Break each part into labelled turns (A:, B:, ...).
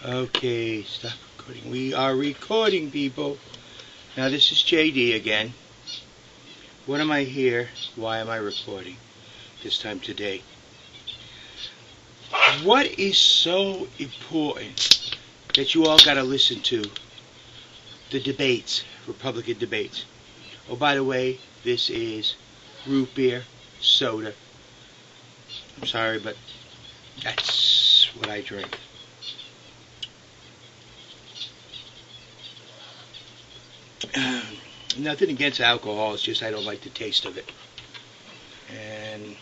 A: Okay, stop recording. We are recording, people. Now this is JD again. What am I here? Why am I recording this time today? What is so important that you all got to listen to? The debates, Republican debates. Oh, by the way, this is root beer, soda. I'm sorry, but that's what I drink. Nothing against alcohol, it's just I don't like the taste of it. And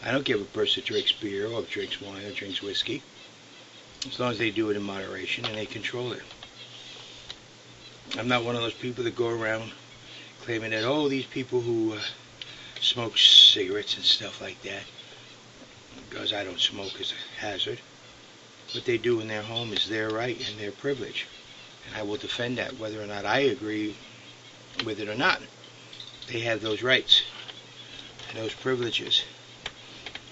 A: I don't give a person who drinks beer or drinks wine or drinks whiskey, as long as they do it in moderation and they control it. I'm not one of those people that go around claiming that, oh, these people who smoke cigarettes and stuff like that, because I don't smoke is a hazard. What they do in their home is their right and their privilege. And I will defend that whether or not I agree with it or not. They have those rights and those privileges.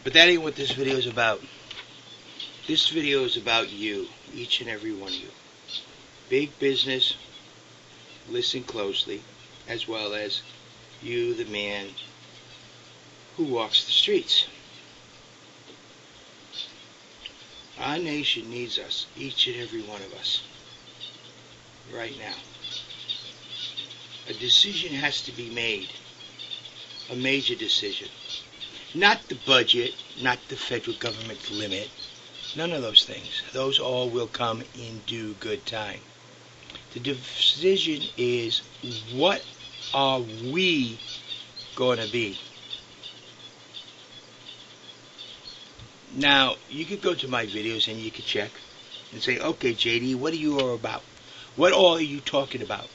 A: But that ain't what this video is about. This video is about you, each and every one of you. Big business, listen closely, as well as you, the man who walks the streets. Our nation needs us, each and every one of us. Right now, a decision has to be made, a major decision. Not the budget, not the federal government limit, none of those things. Those all will come in due good time. The decision is, what are we going to be? Now, you could go to my videos and you could check and say, okay, JD, what are you all about? What all are you talking about?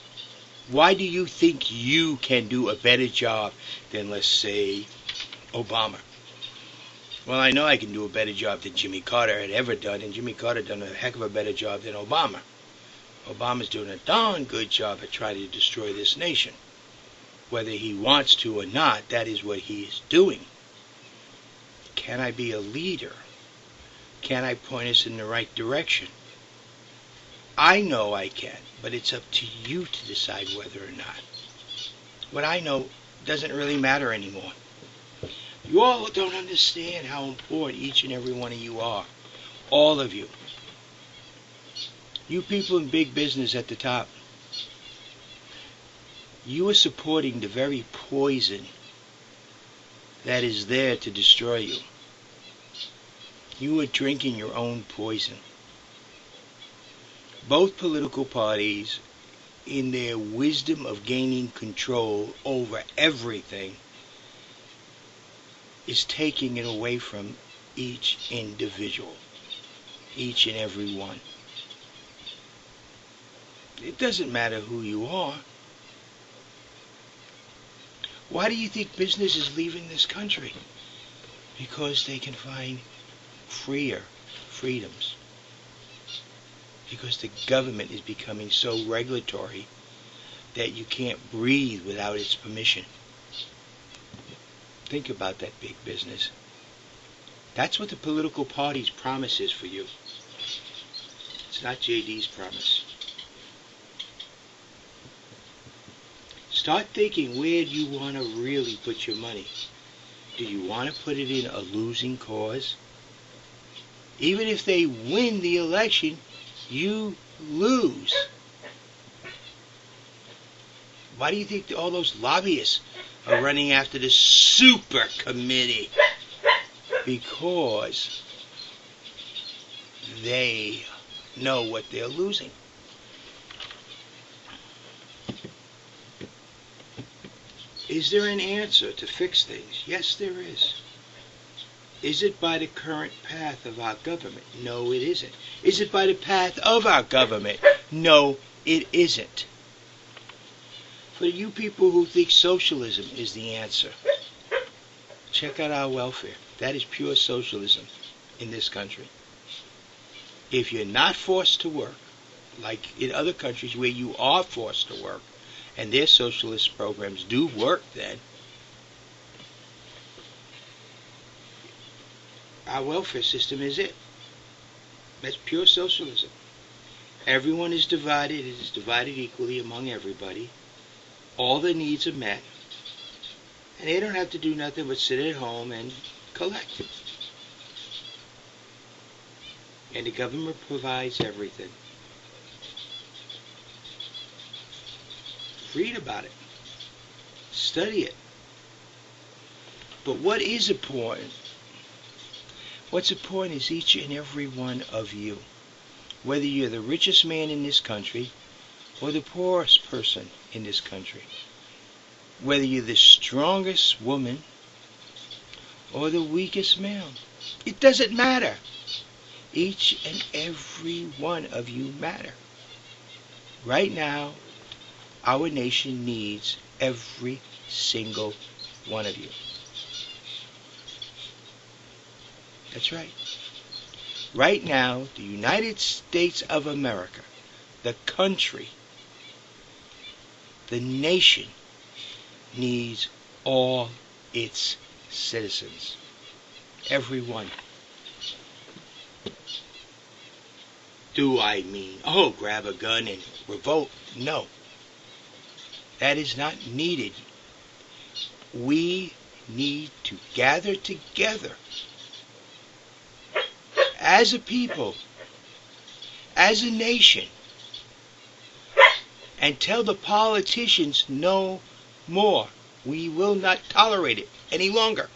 A: Why do you think you can do a better job than, let's say, Obama? Well, I know I can do a better job than Jimmy Carter had ever done, and Jimmy Carter done a heck of a better job than Obama. Obama's doing a darn good job at trying to destroy this nation. Whether he wants to or not, that is what he is doing. Can I be a leader? Can I point us in the right direction? I know I can, but it's up to you to decide whether or not. What I know doesn't really matter anymore. You all don't understand how important each and every one of you are. All of you. You people in big business at the top. You are supporting the very poison that is there to destroy you. You are drinking your own poison. Both political parties, in their wisdom of gaining control over everything, is taking it away from each individual, each and every one. It doesn't matter who you are. Why do you think business is leaving this country? Because they can find freedoms. Because the government is becoming so regulatory that you can't breathe without its permission. Think about that, big business. That's what the political party's promise is for you. It's not JD's promise. Start thinking, where do you want to really put your money? Do you want to put it in a losing cause? Even if they win the election, you lose. Why do you think all those lobbyists are running after this super committee? Because they know what they're losing. Is there an answer to fix things? Yes, there is. Is it by the current path of our government? No, it isn't. Is it by the path of our government? No, it isn't. For you people who think socialism is the answer, check out our welfare. That is pure socialism in this country. If you're not forced to work, like in other countries where you are forced to work, and their socialist programs do work then, our welfare system is it. That's pure socialism. Everyone is divided. It is divided equally among everybody. All their needs are met. And they don't have to do nothing but sit at home and collect. And the government provides everything. Read about it. Study it. But what is important? What's important is each and every one of you. Whether you're the richest man in this country or the poorest person in this country. Whether you're the strongest woman or the weakest male. It doesn't matter. Each and every one of you matter. Right now, our nation needs every single one of you. That's right. Right now, the United States of America, the country, the nation, needs all its citizens. Every one. Do I mean, grab a gun and revolt? No. That is not needed. We need to gather together as a people, as a nation, and tell the politicians no more. We will not tolerate it any longer.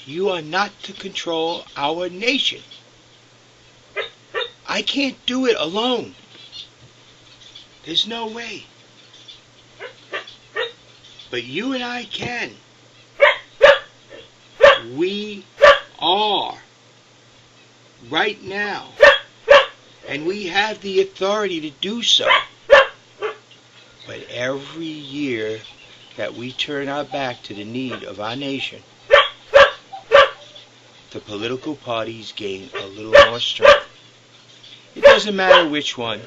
A: You are not to control our nation. I can't do it alone. There's no way. But you and I can. We are. Right now. And we have the authority to do so. But every year that we turn our back to the need of our nation, the political parties gain a little more strength. It doesn't matter which one,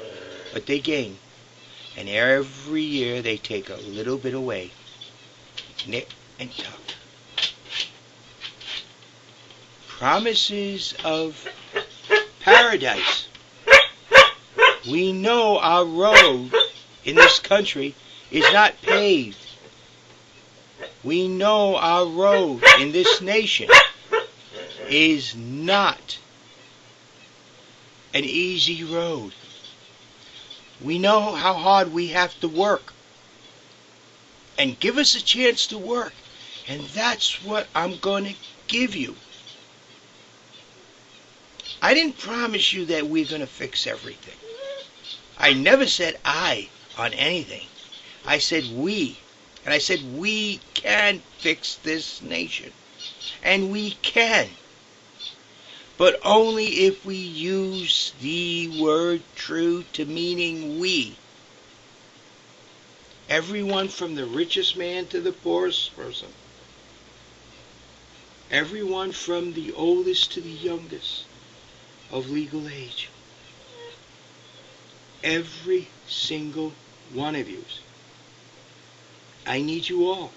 A: but they gain. And every year they take a little bit away. Nip and tuck. Promises of paradise. We know our road in this country is not paved. We know our road in this nation is not an easy road. We know how hard we have to work. And give us a chance to work. And that's what I'm going to give you. I didn't promise you that we're going to fix everything. I never said I on anything. I said we. And I said we can fix this nation. And we can. But only if we use the word true to meaning we. Everyone from the richest man to the poorest person. Everyone from the oldest to the youngest of legal age. Every single one of you. I need you all.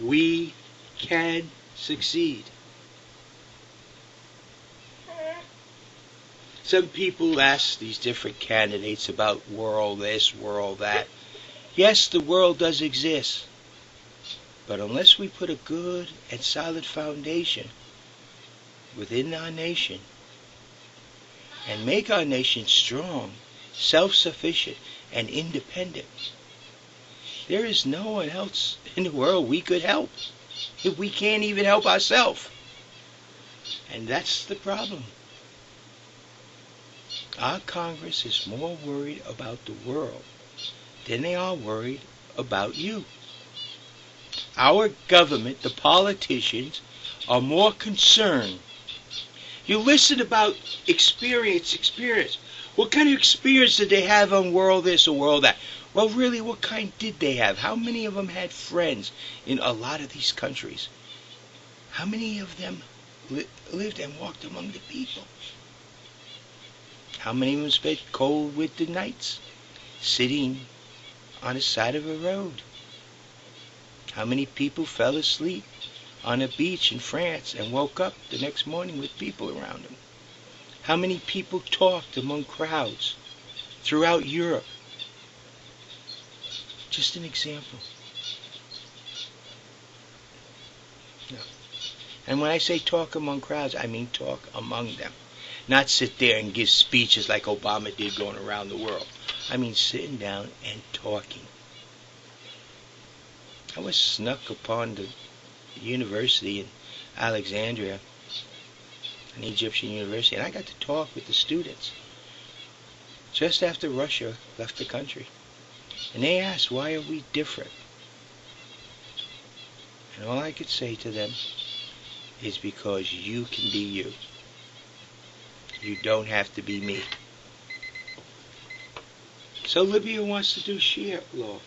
A: We can succeed. Some people ask these different candidates about world this, world that. Yes, the world does exist. But unless we put a good and solid foundation within our nation and make our nation strong, self-sufficient, and independent, there is no one else in the world we could help if we can't even help ourselves. And that's the problem. Our Congress is more worried about the world than they are worried about you. Our government, the politicians, are more concerned. You listen about experience. What kind of experience did they have on world this or world that? Well, really, what kind did they have? How many of them had friends in a lot of these countries? How many of them lived and walked among the people? How many of them spent cold winter nights sitting on the side of a road? How many people fell asleep on a beach in France and woke up the next morning with people around them? How many people talked among crowds throughout Europe? Just an example. No. And when I say talk among crowds, I mean talk among them. Not sit there and give speeches like Obama did going around the world. I mean sitting down and talking. I was snuck upon the university in Alexandria, an Egyptian university, and I got to talk with the students just after Russia left the country. And they asked, why are we different? And all I could say to them is because you can be you. You don't have to be me. So Libya wants to do Sharia law,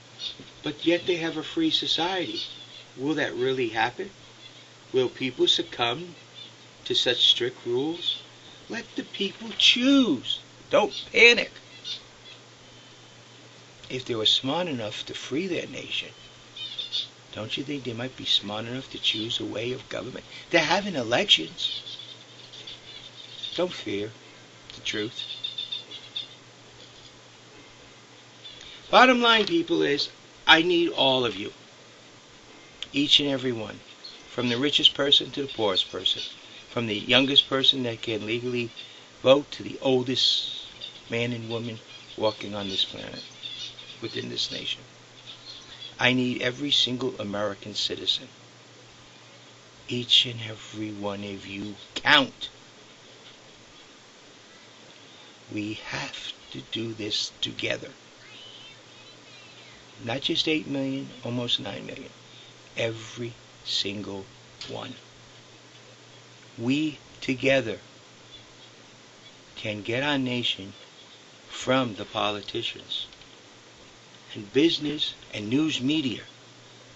A: but yet they have a free society. Will that really happen? Will people succumb to such strict rules? Let the people choose. Don't panic. If they were smart enough to free their nation, don't you think they might be smart enough to choose a way of government? They're having elections. Don't fear the truth. Bottom line, people, is I need all of you. Each and every one. From the richest person to the poorest person. From the youngest person that can legally vote to the oldest man and woman walking on this planet, within this nation. I need every single American citizen. Each and every one of you count. We have to do this together. Not just 8 million, almost 9 million. Every single one. We together can get our nation from the politicians. And business and news media,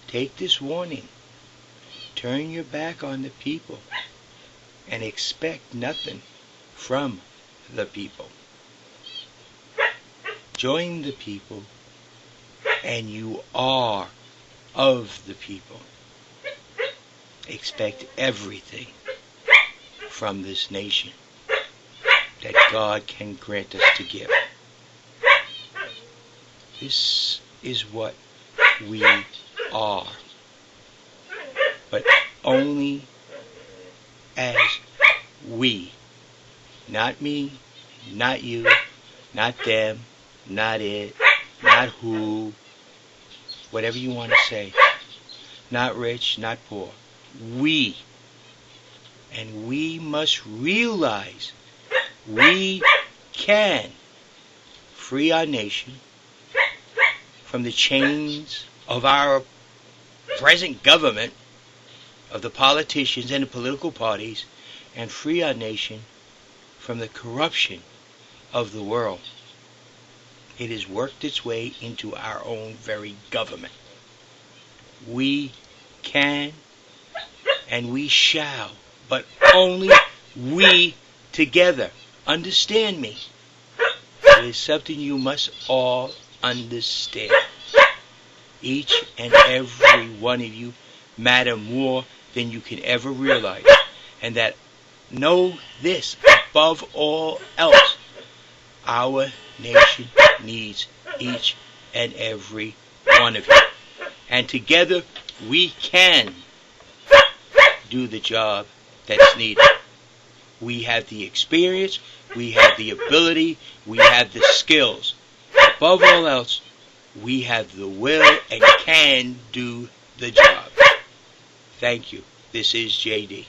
A: take this warning. Turn your back on the people and expect nothing from the people. Join the people, and you are of the people. Expect everything from this nation that God can grant us to give. This is what we are. But only as we. Not me, not you, not them, not it, not who, whatever you want to say. Not rich, not poor. We. And we must realize we can free our nation from the chains of our present government, of the politicians and the political parties, and free our nation from the corruption of the world. It has worked its way into our own very government. We can and we shall, but only we together. Understand me. It is something you must all understand. Each and every one of you matter more than you can ever realize. And that know this, above all else, our nation needs each and every one of you. And together we can do the job that's needed. We have the experience, we have the ability, we have the skills. Above all else, we have the will and can do the job. Thank you. This is JD.